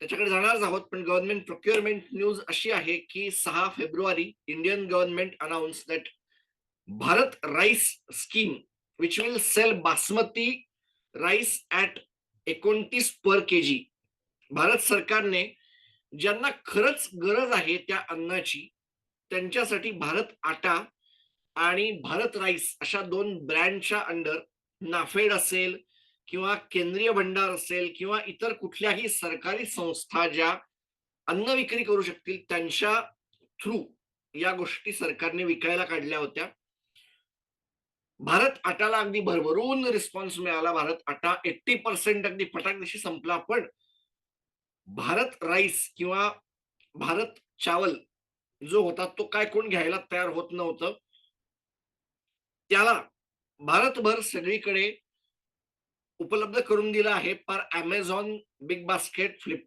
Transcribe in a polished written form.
त्याच्याकडे जाणारच आहोत. पण गव्हर्नमेंट प्रोक्युअरमेंट न्यूज अशी आहे, की 6 फेब्रुवारी Indian government announce that Bharat rice scheme which will sell basmati rice at 29 per kg. Bharat सरकारने ज्यांना खरंच गरज आहे त्या अन्नाची, त्यांच्यासाठी भारत आटा आणि भारत राईस अशा 2 ब्रँडच्या अंडर नाफेड असेल किंवा केंद्रीय भंडार असेल किंवा इतर कुठल्याही सरकारी संस्था ज्या अन्न विक्री करू शकतील त्यांच्या थ्रू या गोष्टी सरकारने विकायला काढल्या होत्या. भारत आटाला अगदी भरभरून रिस्पॉन्स मिळाला. भारत आटा 80% अगदी फटाकदिशी संपला. पण भारत राईस किंवा भारत चावल जो होता तो काय कोण घ्यायला तयार होत नव्हतं. त्याला भारतभर सगळीकडे उपलब्ध करून दिलं आहे. पर Amazon, बिग बास्केट,